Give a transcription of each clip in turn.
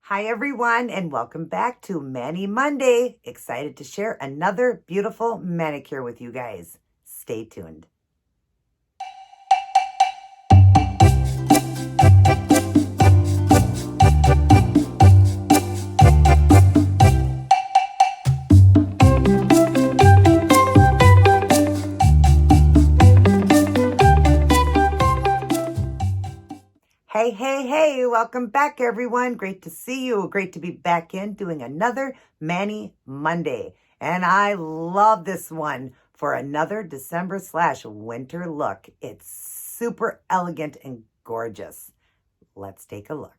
Hi, everyone, and welcome back to Mani Monday. Excited to share another beautiful manicure with you guys. Stay tuned. Hey, welcome back, everyone. Great to see you. Great to be back in doing another Mani Monday. And I love this one for another December/winter look. It's super elegant and gorgeous. Let's take a look.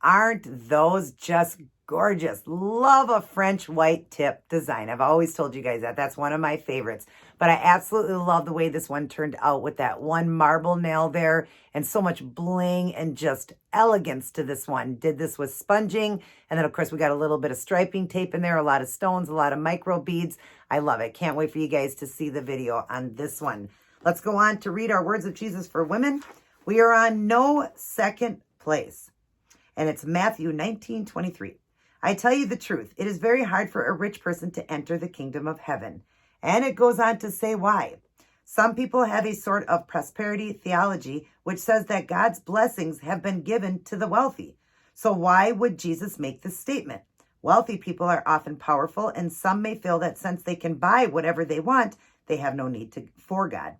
Aren't those just gorgeous? Love a French white tip design. I've always told you guys that. That's one of my favorites. But I absolutely love the way this one turned out with that one marble nail there and so much bling and just elegance to this one. Did this with sponging. And then, of course, we got a little bit of striping tape in there, a lot of stones, a lot of micro beads. I love it. Can't wait for you guys to see the video on this one. Let's go on to read our words of Jesus for women. We are on no second place. And it's Matthew 19:23. I tell you the truth, it is very hard for a rich person to enter the kingdom of heaven. And it goes on to say why. Some people have a sort of prosperity theology which says that God's blessings have been given to the wealthy. So why would Jesus make this statement? Wealthy people are often powerful, and some may feel that since they can buy whatever they want, they have no need for God.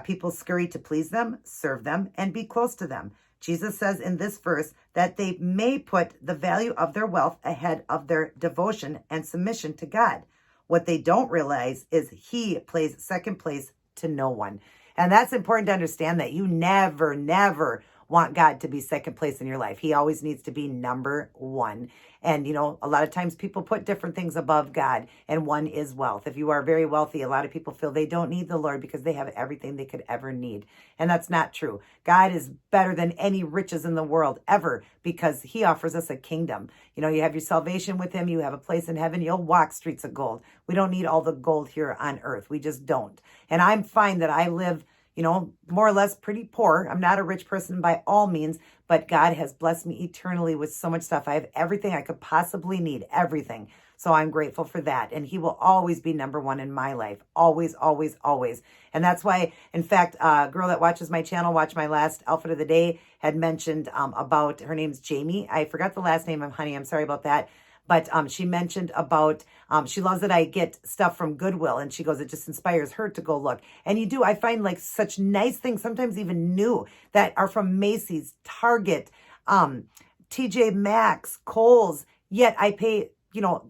People scurry to please them, serve them, and be close to them. Jesus says in this verse that they may put the value of their wealth ahead of their devotion and submission to God. What they don't realize is he plays second place to no one. And that's important to understand, that you never want God to be second place in your life. He always needs to be number one. And, a lot of times people put different things above God, and one is wealth. If you are very wealthy, a lot of people feel they don't need the Lord because they have everything they could ever need. And that's not true. God is better than any riches in the world ever, because he offers us a kingdom. You have your salvation with him. You have a place in heaven. You'll walk streets of gold. We don't need all the gold here on earth. We just don't. And I'm fine that I live more or less pretty poor. I'm not a rich person by all means, but God has blessed me eternally with so much stuff. I have everything I could possibly need, everything. So I'm grateful for that. And he will always be number one in my life. Always, always, always. And that's why, in fact, a girl that watches my channel, watched my last outfit of the day, had mentioned about, her name's Jamie. I forgot the last name of honey. I'm sorry about that. But she mentioned about, she loves that I get stuff from Goodwill. And she goes, it just inspires her to go look. And you do. I find like such nice things, sometimes even new, that are from Macy's, Target, TJ Maxx, Kohl's. Yet I pay,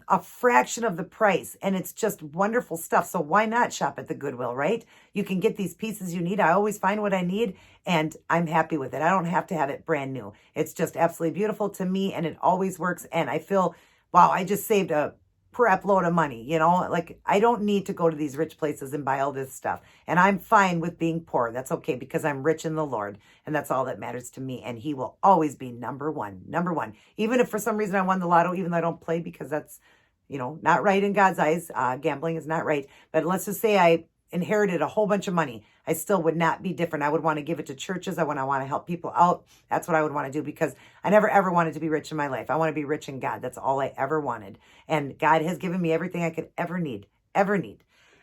a fraction of the price. And it's just wonderful stuff. So why not shop at the Goodwill, right? You can get these pieces you need. I always find what I need, and I'm happy with it. I don't have to have it brand new. It's just absolutely beautiful to me, and it always works. And I feel, wow, I just saved a prep load of money, like I don't need to go to these rich places and buy all this stuff. And I'm fine with being poor. That's okay, because I'm rich in the Lord, and that's all that matters to me. And he will always be number one. Even if for some reason I won the lotto, even though I don't play, because that's, not right in God's eyes. Gambling is not right. But let's just say I inherited a whole bunch of money. I still would not be different. I would want to give it to churches. I want to help people out. That's what I would want to do, because I never ever wanted to be rich in my life. I want to be rich in God. That's all I ever wanted. And God has given me everything I could ever need.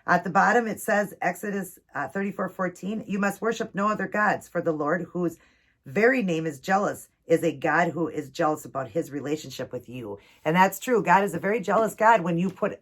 At the bottom, it says, Exodus 34:14, you must worship no other gods, for the Lord, whose very name is jealous, is a God who is jealous about his relationship with you. And that's true. God is a very jealous God. When you put,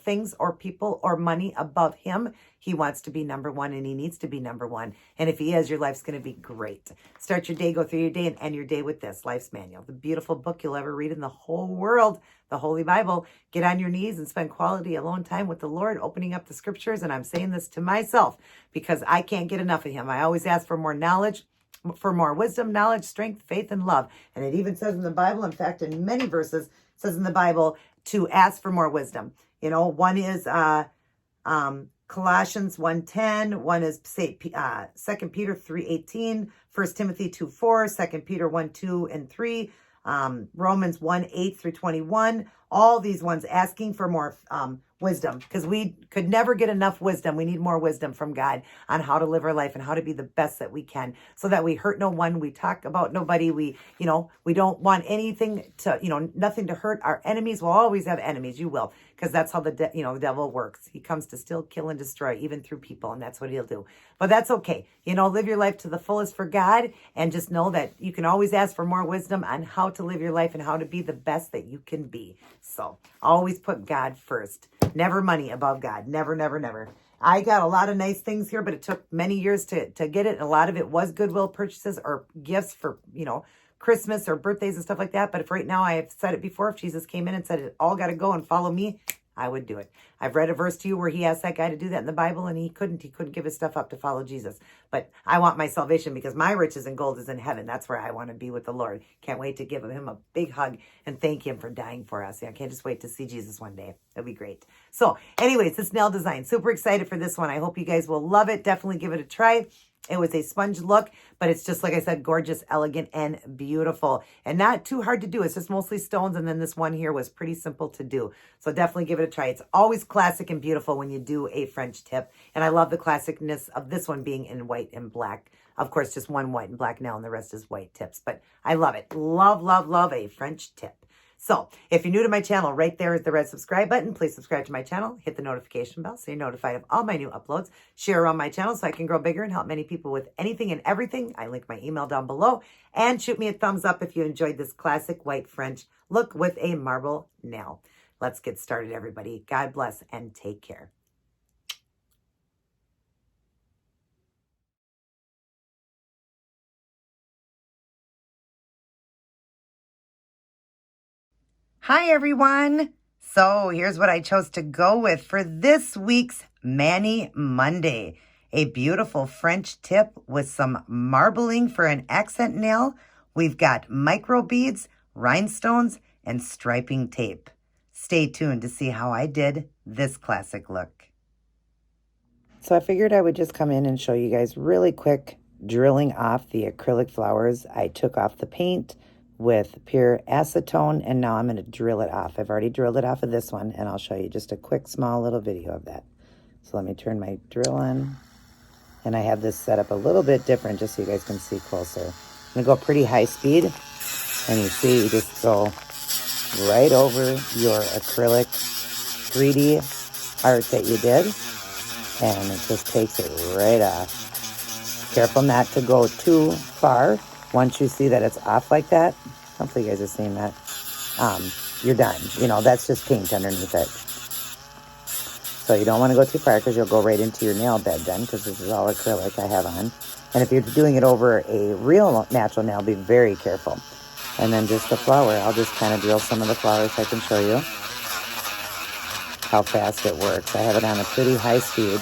things or people or money above him, he wants to be number one, and he needs to be number one. And if he is, your life's going to be great. Start your day, go through your day, and end your day with this, Life's Manual, the beautiful book you'll ever read in the whole world, the Holy Bible. Get on your knees and spend quality alone time with the Lord, opening up the scriptures. And I'm saying this to myself because I can't get enough of him. I always ask for more knowledge, for more wisdom, knowledge, strength, faith, and love. And it even says in the Bible, in fact, in many verses, it says in the Bible to ask for more wisdom. One is Colossians 1:10, one is 2 Peter 3:18, 1 Timothy 2:4, 2 Peter 1:2 and 3, Romans 1:8 through 21. All these ones asking for more wisdom, because we could never get enough wisdom. We need more wisdom from God on how to live our life and how to be the best that we can, so that we hurt no one, we talk about nobody, we don't want anything to, nothing to hurt our enemies. We'll always have enemies. You will, because that's how the devil works. He comes to steal, kill, and destroy, even through people, and that's what he'll do. But that's okay. Live your life to the fullest for God, and just know that you can always ask for more wisdom on how to live your life and how to be the best that you can be. So always put God first. Never money above God. Never, never, never. I got a lot of nice things here, but it took many years to get it. And a lot of it was Goodwill purchases or gifts for, Christmas or birthdays and stuff like that. But if right now, I have said it before, if Jesus came in and said it all got to go and follow me, I would do it. I've read a verse to you where he asked that guy to do that in the Bible, and he couldn't give his stuff up to follow Jesus. But I want my salvation, because my riches and gold is in heaven. That's where I want to be with the Lord. Can't wait to give him a big hug and thank him for dying for us. I can't just wait to see Jesus one day. It'll be great. So anyways, this nail design, super excited for this one. I hope you guys will love it. Definitely give it a try. It was a sponge look, but it's just, like I said, gorgeous, elegant, and beautiful. And not too hard to do. It's just mostly stones. And then this one here was pretty simple to do. So definitely give it a try. It's always classic and beautiful when you do a French tip. And I love the classicness of this one being in white and black. Of course, just one white and black nail and the rest is white tips. But I love it. Love, love, love a French tip. So if you're new to my channel, right there is the red subscribe button. Please subscribe to my channel. Hit the notification bell so you're notified of all my new uploads. Share around my channel so I can grow bigger and help many people with anything and everything. I link my email down below. And shoot me a thumbs up if you enjoyed this classic white French look with a marble nail. Let's get started, everybody. God bless and take care. Hi, everyone. So here's what I chose to go with for this week's Mani Monday. A beautiful French tip with some marbling for an accent nail. We've got micro beads, rhinestones, and striping tape. Stay tuned to see how I did this classic look. So I figured I would just come in and show you guys really quick drilling off the acrylic flowers. I took off the paint with pure acetone, and now I'm going to drill it off. I've already drilled it off of this one, and I'll show you just a quick small little video of that. So let me turn my drill on, and I have this set up a little bit different just so you guys can see closer. I'm going to go pretty high speed, and you see you just go right over your acrylic 3D art that you did, and it just takes it right off. Careful not to go too far. Once you see that it's off like that, hopefully you guys are seeing that, you're done. That's just paint underneath it. So you don't want to go too far, because you'll go right into your nail bed then, because this is all acrylic I have on. And if you're doing it over a real natural nail, be very careful. And then just the flower, I'll just kind of drill some of the flowers so I can show you how fast it works. I have it on a pretty high speed,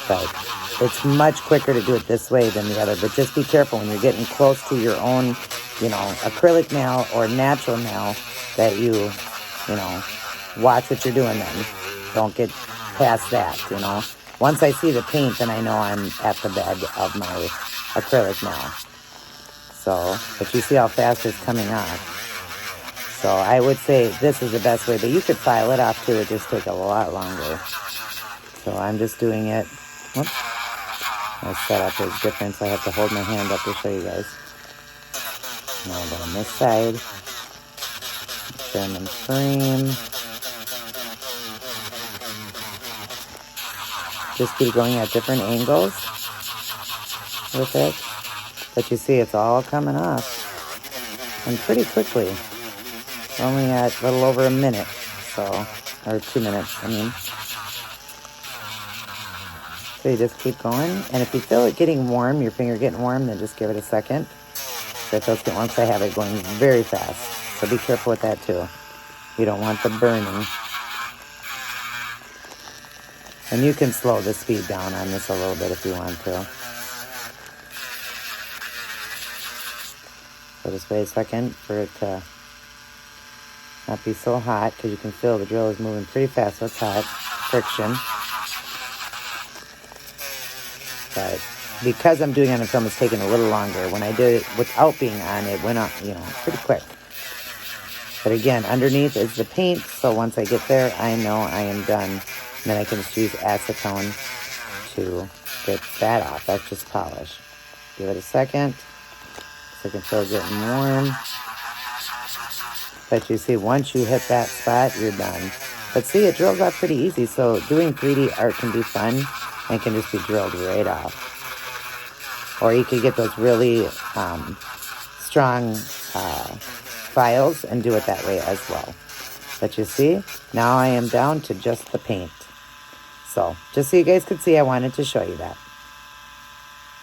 but it's much quicker to do it this way than the other. But just be careful when you're getting close to your own, acrylic nail or natural nail, that you watch what you're doing then. Don't get past that, Once I see the paint, then I know I'm at the bed of my acrylic nail. So, but you see how fast it's coming off. So I would say this is the best way, but you could file it off too. It just take a lot longer. So I'm just doing it. Whoops. My setup is different, so I have to hold my hand up to show you guys. Now I'll go on this side. Turn them frame. Just keep going at different angles with it. But you see, it's all coming off. And pretty quickly. Only at a little over a minute, or 2 minutes, I mean. So you just keep going, and if you feel it getting warm, your finger getting warm, then just give it a second. So it feels good once I have it going very fast. So be careful with that too. You don't want the burning. And you can slow the speed down on this a little bit if you want to. So just wait a second for it to not be so hot, because you can feel the drill is moving pretty fast. So it's hot. Friction. But because I'm doing it on film, it's taking a little longer. When I did it without being on, it went up, pretty quick. But again, underneath is the paint, so once I get there, I know I am done. And then I can just use acetone to get that off. That's just polish. Give it a second, so I can feel it getting warm. But you see, once you hit that spot, you're done. But see, it drills off pretty easy, so doing 3D art can be fun and can just be drilled right off. Or you could get those really strong files and do it that way as well. But you see, now I am down to just the paint. So, just so you guys could see, I wanted to show you that.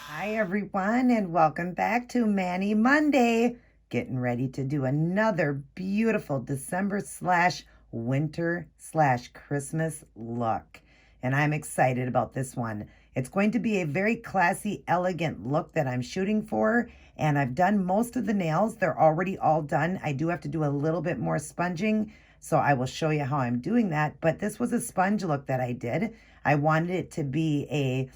Hi everyone, and welcome back to Manny Monday. Getting ready to do another beautiful December/winter/Christmas look. And I'm excited about this one. It's going to be a very classy, elegant look that I'm shooting for. And I've done most of the nails. They're already all done. I do have to do a little bit more sponging, so I will show you how I'm doing that. But this was a sponge look that I did. I wanted it to be a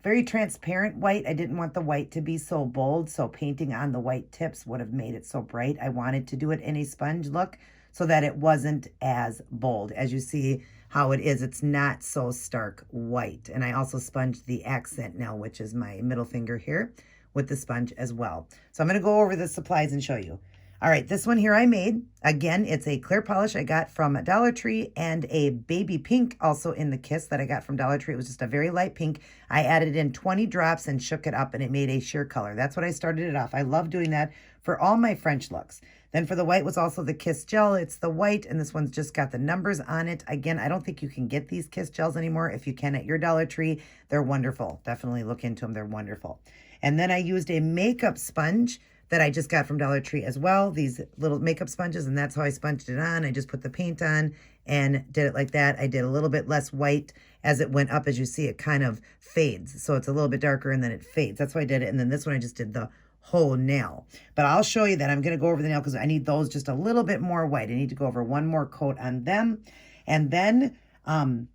very transparent white. I didn't want the white to be so bold, so painting on the white tips would have made it so bright. I wanted to do it in a sponge look so that it wasn't as bold. As you see how it is, it's not so stark white. And I also sponged the accent nail, which is my middle finger here, with the sponge as well. So I'm going to go over the supplies and show you. All right, this one here I made. Again, it's a clear polish I got from Dollar Tree and a baby pink also in the Kiss that I got from Dollar Tree. It was just a very light pink. I added in 20 drops and shook it up and it made a sheer color. That's what I started it off. I love doing that for all my French looks. Then for the white was also the Kiss gel. It's the white, and this one's just got the numbers on it. Again, I don't think you can get these Kiss gels anymore. If you can at your Dollar Tree, they're wonderful. Definitely look into them. They're wonderful. And then I used a makeup sponge that I just got from Dollar Tree as well. These little makeup sponges, and that's how I sponged it on. I just put the paint on and did it like that. I did a little bit less white as it went up. As you see, it kind of fades. So it's a little bit darker and then it fades. That's why I did it. And then this one, I just did the whole nail. But I'll show you that. I'm going to go over the nail because I need those just a little bit more white. I need to go over one more coat on them. And then I'm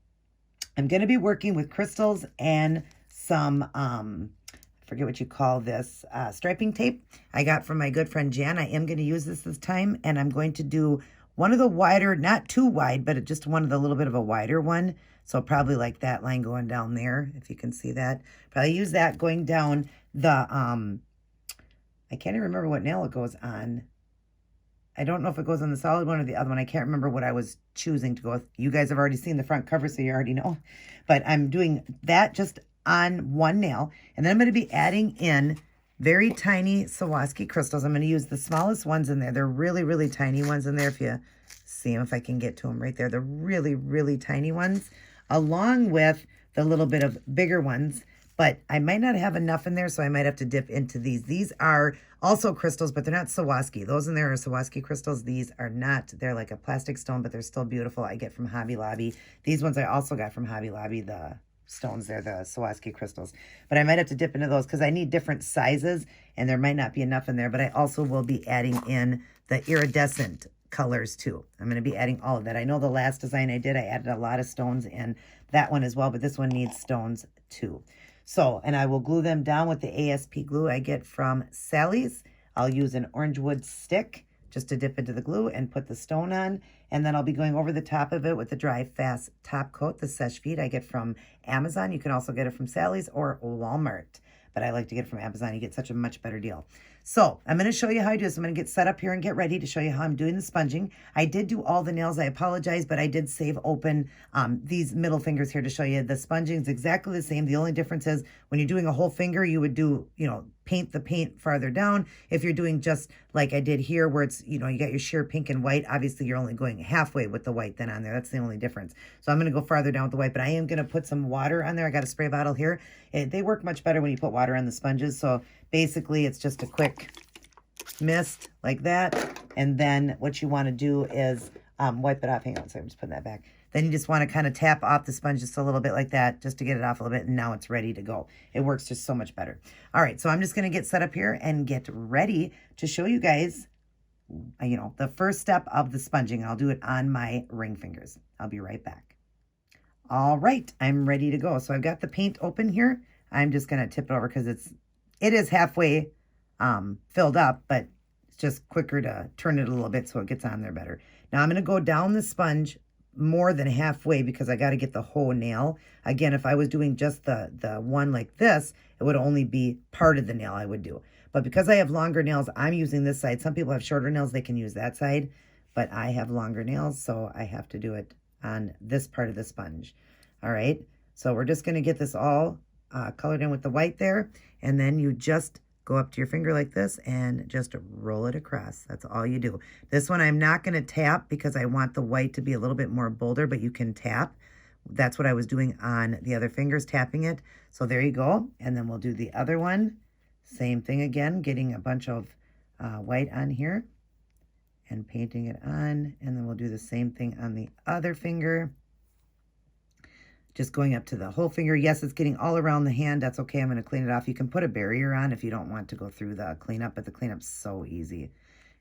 going to be working with crystals and some forget what you call this, striping tape I got from my good friend Jan. I am going to use this time, and I'm going to do one of the wider, not too wide, but just one of the little bit of a wider one. So probably like that line going down there, if you can see that. Probably use that going down the, I can't even remember what nail it goes on. I don't know if it goes on the solid one or the other one. I can't remember what I was choosing to go with. You guys have already seen the front cover, so you already know. But I'm doing that just on one nail, and then I'm going to be adding in very tiny Swarovski crystals. I'm going to use the smallest ones in there. They're really, really tiny ones in there. If you see them, if I can get to them right there, they're really, really tiny ones, along with the little bit of bigger ones. But I might not have enough in there, so I might have to dip into these. These are also crystals, but they're not Swarovski. Those in there are Swarovski crystals. These are not. They're like a plastic stone, but they're still beautiful. I get from Hobby Lobby. These ones I also got from Hobby Lobby, the stones there, the Swarovski crystals. But I might have to dip into those because I need different sizes, and there might not be enough in there. But I also will be adding in the iridescent colors too. I'm going to be adding all of that. I know the last design I did, I added a lot of stones in that one as well, but this one needs stones too. So, and I will glue them down with the ASP glue I get from Sally's. I'll use an orange wood stick just to dip into the glue and put the stone on. And then I'll be going over the top of it with the Dry Fast top coat, the Seche Vide I get from Amazon. You can also get it from Sally's or Walmart, but I like to get it from Amazon. You get such a much better deal. So I'm going to show you how I do this. I'm going to get set up here and get ready to show you how I'm doing the sponging. I did do all the nails. I apologize, but I did save open these middle fingers here to show you. The sponging is exactly the same. The only difference is when you're doing a whole finger, you would do, paint the paint farther down. If you're doing just like I did here where it's, you got your sheer pink and white, obviously you're only going halfway with the white then on there. That's the only difference. So I'm going to go farther down with the white, but I am going to put some water on there. I got a spray bottle here. They work much better when you put water on the sponges. So basically it's just a quick mist like that. And then what you want to do is wipe it off. Hang on, so I'm just putting that back. Then you just want to kind of tap off the sponge just a little bit like that, just to get it off a little bit, and now it's ready to go. It works just so much better. All right, so I'm just going to get set up here and get ready to show you guys, the first step of the sponging. I'll do it on my ring fingers. I'll be right back. All right, I'm ready to go. So I've got the paint open here. I'm just going to tip it over because it is halfway filled up, but it's just quicker to turn it a little bit so it gets on there better. Now I'm going to go down the sponge more than halfway because I got to get the whole nail. Again, if I was doing just the one like this, it would only be part of the nail I would do. But because I have longer nails, I'm using this side. Some people have shorter nails, they can use that side. But I have longer nails, so I have to do it on this part of the sponge. All right, so we're just going to get this all colored in with the white there. And then you just go up to your finger like this and just roll it across. That's all you do. This one I'm not going to tap because I want the white to be a little bit more bolder, but you can tap. That's what I was doing on the other fingers, tapping it. So there you go. And then we'll do the other one. Same thing again, getting a bunch of white on here and painting it on. And then we'll do the same thing on the other finger. Just going up to the whole finger. Yes, it's getting all around the hand. That's okay. I'm going to clean it off. You can put a barrier on if you don't want to go through the cleanup, but the cleanup's so easy.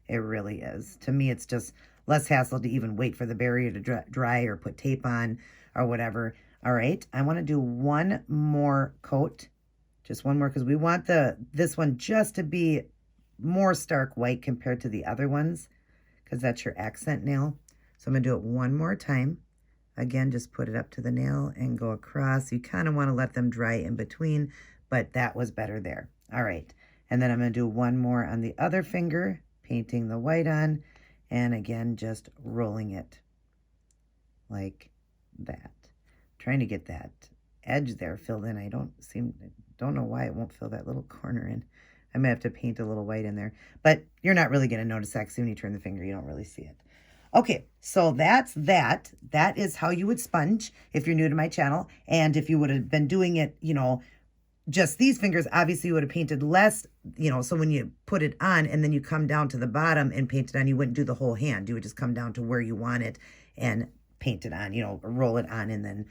It really is. To me, it's just less hassle to even wait for the barrier to dry or put tape on or whatever. All right, I want to do one more coat. Just one more because we want this one just to be more stark white compared to the other ones because that's your accent nail. So I'm going to do it one more time. Again, just put it up to the nail and go across. You kind of want to let them dry in between, but that was better there. All right. And then I'm going to do one more on the other finger, painting the white on, and again, just rolling it like that. Trying to get that edge there filled in. I don't know why it won't fill that little corner in. I may have to paint a little white in there, but you're not really going to notice that because when you turn the finger, you don't really see it. Okay, so that's that. That is how you would sponge if you're new to my channel. And if you would have been doing it, you know, just these fingers, obviously you would have painted less, you know, so when you put it on and then you come down to the bottom and paint it on, you wouldn't do the whole hand. You would just come down to where you want it and paint it on, you know, roll it on and then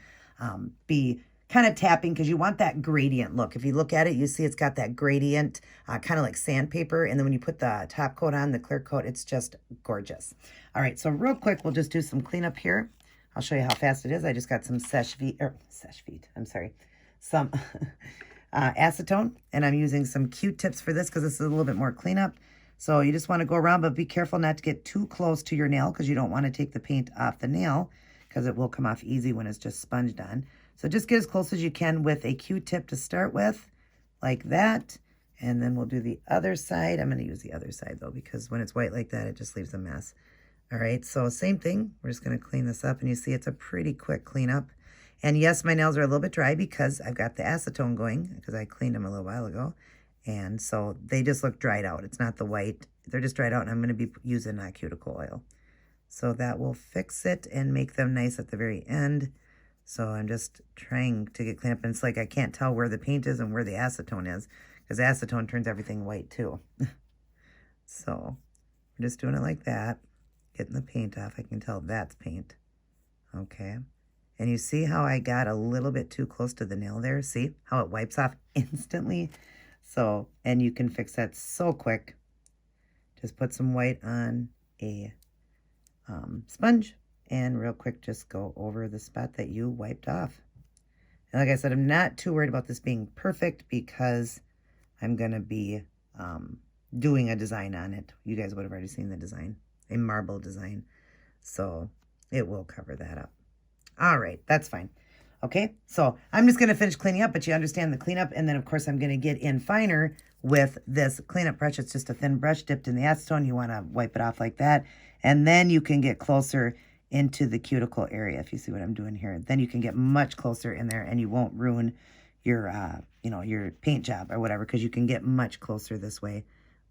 be kind of tapping because you want that gradient look. If you look at it, you see it's got that gradient, kind of like sandpaper. And then when you put the top coat on, the clear coat, it's just gorgeous. All right, so real quick, we'll just do some cleanup here. I'll show you how fast it is. I just got some some acetone, and I'm using some Q-tips for this because this is a little bit more cleanup. So you just want to go around, but be careful not to get too close to your nail because you don't want to take the paint off the nail because it will come off easy when it's just sponged on. So just get as close as you can with a Q-tip to start with, like that. And then we'll do the other side. I'm going to use the other side, though, because when it's white like that, it just leaves a mess. All right, so same thing. We're just going to clean this up, and you see it's a pretty quick cleanup. And yes, my nails are a little bit dry because I've got the acetone going because I cleaned them a little while ago. And so they just look dried out. It's not the white. They're just dried out, and I'm going to be using cuticle oil. So that will fix it and make them nice at the very end. So I'm just trying to get clean up. And it's like I can't tell where the paint is and where the acetone is because acetone turns everything white too. So I'm just doing it like that. Getting the paint off. I can tell that's paint. Okay. And you see how I got a little bit too close to the nail there? See how it wipes off instantly? So, and you can fix that so quick. Just put some white on a sponge and real quick just go over the spot that you wiped off. And like I said, I'm not too worried about this being perfect because I'm going to be doing a design on it. You guys would have already seen the design, a marble design. So it will cover that up. All right, that's fine. Okay, so I'm just going to finish cleaning up, but you understand the cleanup. And then, of course, I'm going to get in finer with this cleanup brush. It's just a thin brush dipped in the acetone. You want to wipe it off like that. And then you can get closer into the cuticle area, if you see what I'm doing here. Then you can get much closer in there and you won't ruin your, your paint job or whatever, because you can get much closer this way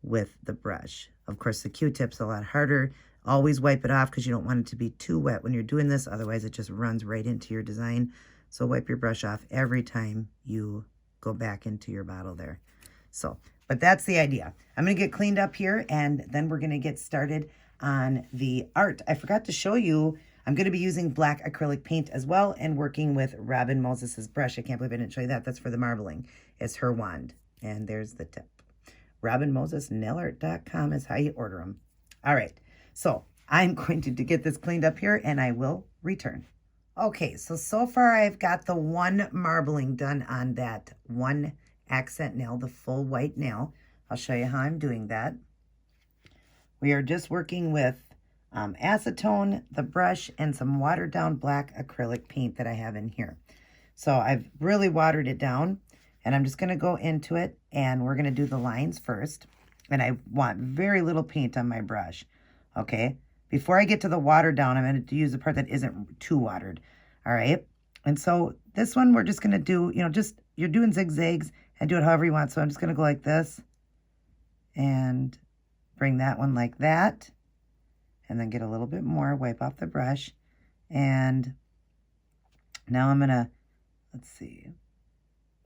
with the brush. Of course, the Q-tip's a lot harder. Always wipe it off because you don't want it to be too wet when you're doing this. Otherwise, it just runs right into your design. So wipe your brush off every time you go back into your bottle there. So, but that's the idea. I'm going to get cleaned up here and then we're going to get started on the art. I forgot to show you, I'm going to be using black acrylic paint as well and working with Robin Moses's brush. I can't believe I didn't show you that. That's for the marbling. It's her wand. And there's the tip. RobinMosesNailArt.com is how you order them. All right. So I'm going to get this cleaned up here and I will return. Okay, so far I've got the one marbling done on that one accent nail, the full white nail. I'll show you how I'm doing that. We are just working with acetone, the brush, and some watered down black acrylic paint that I have in here. So I've really watered it down, and I'm just going to go into it, and we're going to do the lines first. And I want very little paint on my brush, okay? Before I get to the water down, I'm going to use the part that isn't too watered, all right? And so this one, we're just going to do, just, you're doing zigzags, and do it however you want. So I'm just going to go like this, and bring that one like that, and then get a little bit more, wipe off the brush, and now I'm going to, let's see,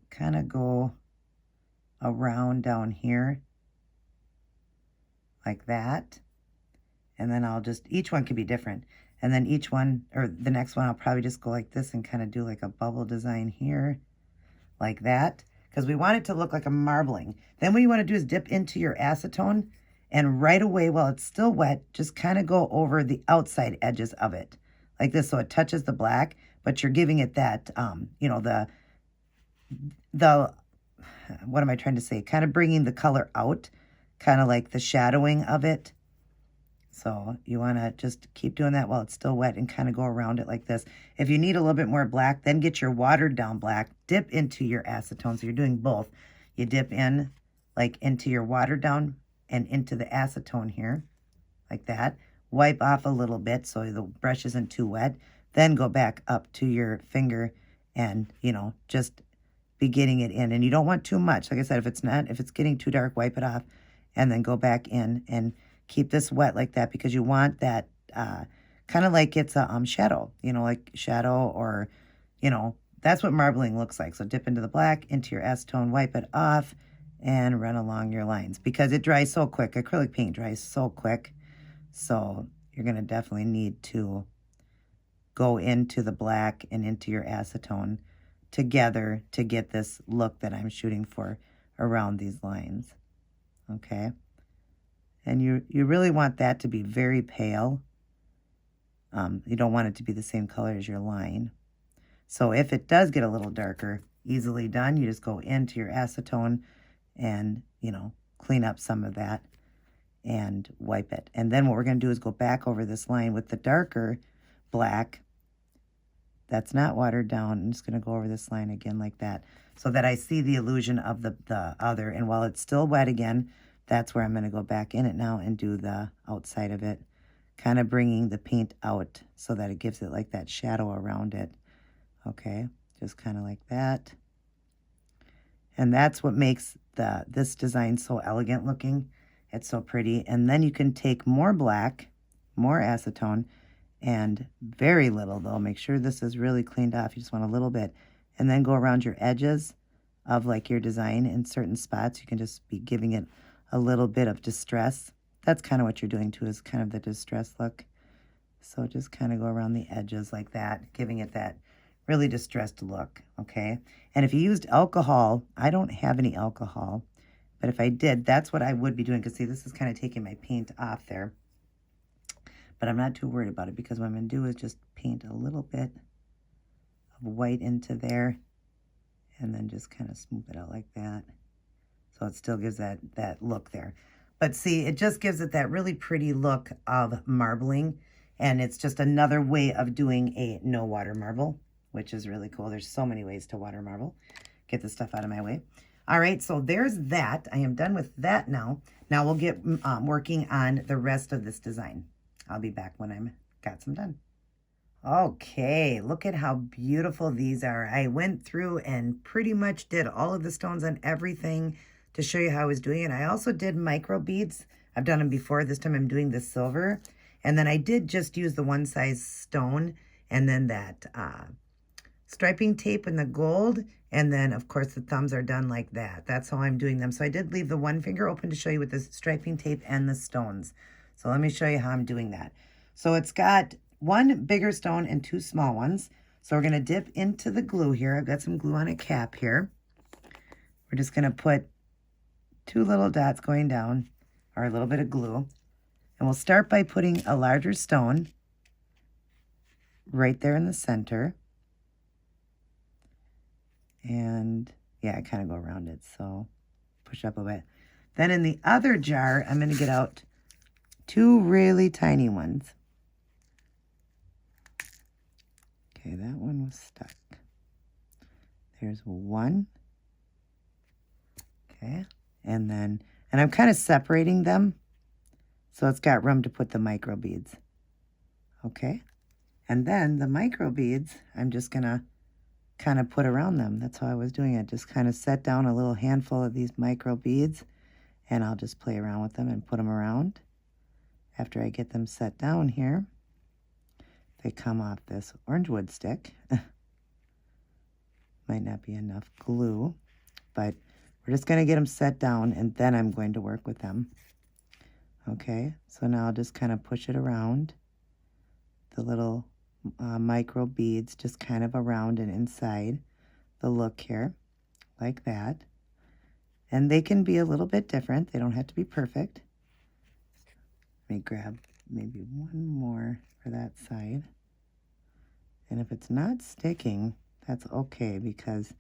kind of go around down here like that. And then I'll just, each one could be different. And then each one, or the next one, I'll probably just go like this and kind of do like a bubble design here, like that, because we want it to look like a marbling. Then what you want to do is dip into your acetone, and right away, while it's still wet, just kind of go over the outside edges of it, like this, so it touches the black, but you're giving it that, the, what am I trying to say? Kind of bringing the color out, kind of like the shadowing of it. So you want to just keep doing that while it's still wet and kind of go around it like this. If you need a little bit more black, then get your watered down black, dip into your acetone. So you're doing both. You dip in like into your watered down and into the acetone here, like that. Wipe off a little bit so the brush isn't too wet. Then go back up to your finger and, just be getting it in. And you don't want too much. Like I said, if it's getting too dark, wipe it off and then go back in and keep this wet like that, because you want that kind of like it's a shadow, like shadow, or, that's what marbling looks like. So dip into the black, into your acetone, wipe it off, and run along your lines, because it dries so quick. Acrylic paint dries so quick. So you're going to definitely need to go into the black and into your acetone together to get this look that I'm shooting for around these lines. Okay. And you really want that to be very pale. You don't want it to be the same color as your line. So if it does get a little darker, easily done. You just go into your acetone and, clean up some of that and wipe it. And then what we're going to do is go back over this line with the darker black that's not watered down. I'm just going to go over this line again like that, so that I see the illusion of the other. And while it's still wet again, that's where I'm going to go back in it now and do the outside of it, kind of bringing the paint out so that it gives it like that shadow around it. Okay, just kind of like that. And that's what makes this design so elegant looking. It's so pretty. And then you can take more black, more acetone, and very little though. Make sure this is really cleaned off. You just want a little bit. And then go around your edges of like your design in certain spots. You can just be giving it a little bit of distress. That's kind of what you're doing too, is kind of the distress look. So just kind of go around the edges like that, giving it that really distressed look, okay? And if you used alcohol, I don't have any alcohol, but if I did, that's what I would be doing, because see, this is kind of taking my paint off there. But I'm not too worried about it, because what I'm going to do is just paint a little bit of white into there and then just kind of smooth it out like that. So it still gives that look there. But see, it just gives it that really pretty look of marbling. And it's just another way of doing a no water marble, which is really cool. There's so many ways to water marble. Get this stuff out of my way. All right, so there's that. I am done with that now. Now we'll get working on the rest of this design. I'll be back when I'm got some done. Okay, look at how beautiful these are. I went through and pretty much did all of the stones on everything to show you how I was doing it. I also did micro beads. I've done them before. This time I'm doing the silver. And then I did just use the one size stone, and then that striping tape and the gold. And then, of course, the thumbs are done like that. That's how I'm doing them. So I did leave the one finger open to show you with the striping tape and the stones. So let me show you how I'm doing that. So it's got one bigger stone and two small ones. So we're going to dip into the glue here. I've got some glue on a cap here. We're just going to put two little dots going down, or a little bit of glue. And we'll start by putting a larger stone right there in the center. And yeah, I kind of go around it, so push up a bit. Then in the other jar, I'm going to get out 2 really tiny ones. Okay, that one was stuck. There's 1. Okay, and I'm kind of separating them so it's got room to put the micro beads. Okay, and then the micro beads, I'm just gonna kind of put around them. That's how I was doing it. Just kind of set down a little handful of these micro beads, and I'll just play around with them and put them around. After I get them set down here, they come off this orange wood stick. Might not be enough glue, but we're just going to get them set down, and then I'm going to work with them. Okay, so now I'll just kind of push it around. The little micro beads just kind of around and inside the look here, like that. And they can be a little bit different. They don't have to be perfect. Let me grab maybe 1 more for that side. And if it's not sticking, that's okay because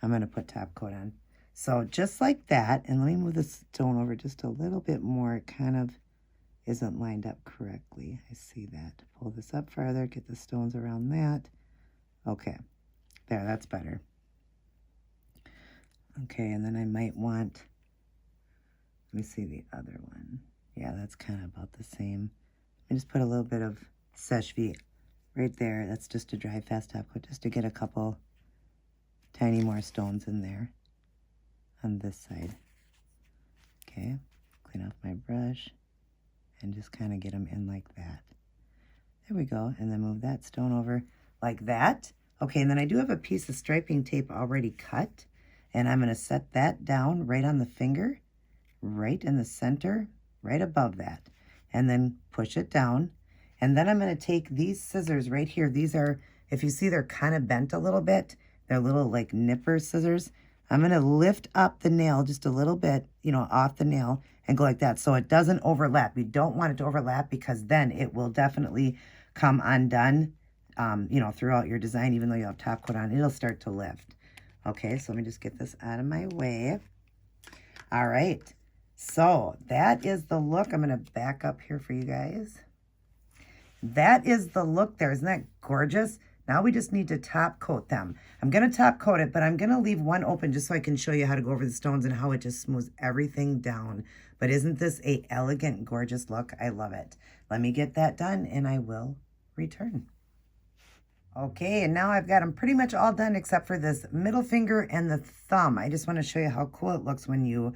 I'm going to put top coat on. So just like that, and let me move the stone over just a little bit more. It kind of isn't lined up correctly. I see that. Pull this up farther, get the stones around that. Okay, there, that's better. Okay, and then I might want, let me see the other one. Yeah, that's kind of about the same. I just put a little bit of Seche Vite right there. That's just a dry fast top coat, just to get a couple tiny more stones in there on this side. Okay, clean off my brush and just kind of get them in like that. There we go, and then move that stone over like that. Okay, and then I do have a piece of striping tape already cut, and I'm going to set that down right on the finger, right in the center, right above that, and then push it down. And then I'm going to take these scissors right here. These are, if you see, they're kind of bent a little bit. They're little like nipper scissors. I'm going to lift up the nail just a little bit, you know, off the nail and go like that so it doesn't overlap. You don't want it to overlap because then it will definitely come undone, you know, throughout your design. Even though you have top coat on, it'll start to lift. Okay, so let me just get this out of my way. All right, so that is the look. I'm going to back up here for you guys. That is the look there. Isn't that gorgeous? Now we just need to top coat them. I'm going to top coat it, but I'm going to leave one open just so I can show you how to go over the stones and how it just smooths everything down. But isn't this a elegant, gorgeous look? I love it. Let me get that done and I will return. Okay, and now I've got them pretty much all done except for this middle finger and the thumb. I just want to show you how cool it looks when you,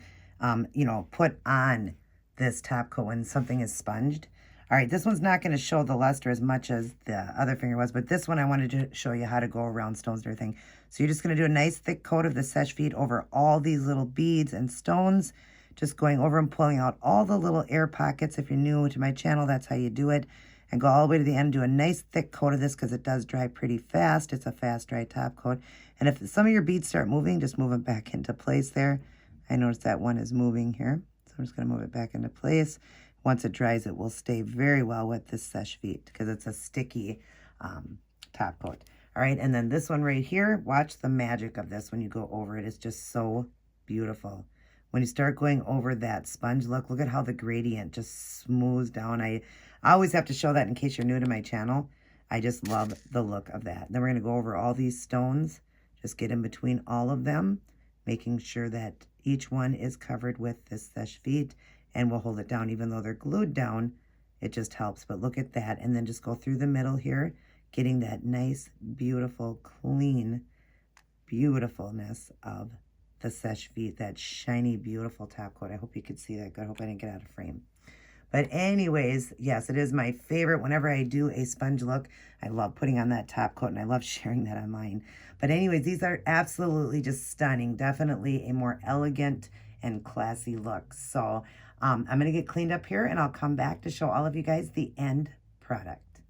you know, put on this top coat when something is sponged. All right, this one's not going to show the luster as much as the other finger was, but this one I wanted to show you how to go around stones and everything. So you're just going to do a nice thick coat of the Seche Vite over all these little beads and stones, just going over and pulling out all the little air pockets. If you're new to my channel, that's how you do it. And go all the way to the end, do a nice thick coat of this because it does dry pretty fast. It's a fast dry top coat. And if some of your beads start moving, just move them back into place there. I noticed that one is moving here, so I'm just going to move it back into place. Once it dries, it will stay very well with this Seche Vite because it's a sticky top coat. All right, and then this one right here, watch the magic of this when you go over it. It's just so beautiful. When you start going over that sponge look at how the gradient just smooths down. I always have to show that in case you're new to my channel. I just love the look of that. Then we're going to go over all these stones, just get in between all of them, making sure that each one is covered with this Seche Vite. And we'll hold it down. Even though they're glued down, it just helps. But look at that. And then just go through the middle here, getting that nice, beautiful, clean, beautifulness of the Seche Vite, that shiny, beautiful top coat. I hope you could see that good. I hope I didn't get out of frame. But anyways, yes, it is my favorite. Whenever I do a sponge look, I love putting on that top coat, and I love sharing that online. But anyways, these are absolutely just stunning. Definitely a more elegant and classy look. So I'm going to get cleaned up here, and I'll come back to show all of you guys the end product.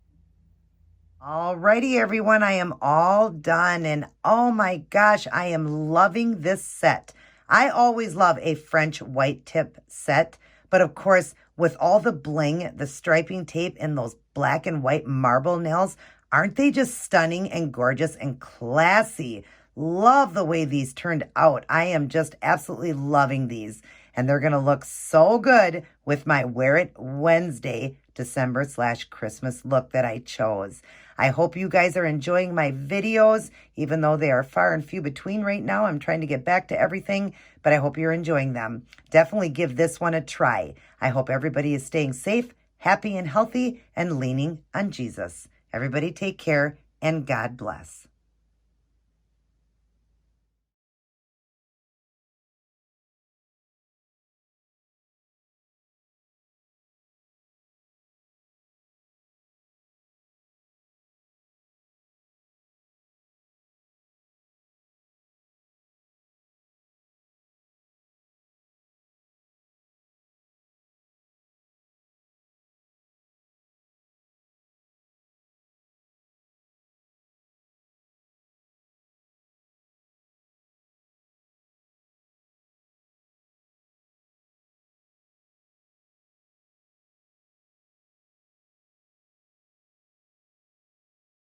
Alrighty, everyone, I am all done, and oh my gosh, I am loving this set. I always love a French white tip set, but of course, with all the bling, the striping tape, and those black and white marble nails, aren't they just stunning and gorgeous and classy? Love the way these turned out. I am just absolutely loving these. And they're going to look so good with my Wear It Wednesday December/Christmas look that I chose. I hope you guys are enjoying my videos, even though they are far and few between right now. I'm trying to get back to everything, but I hope you're enjoying them. Definitely give this one a try. I hope everybody is staying safe, happy, and healthy, and leaning on Jesus. Everybody take care, and God bless.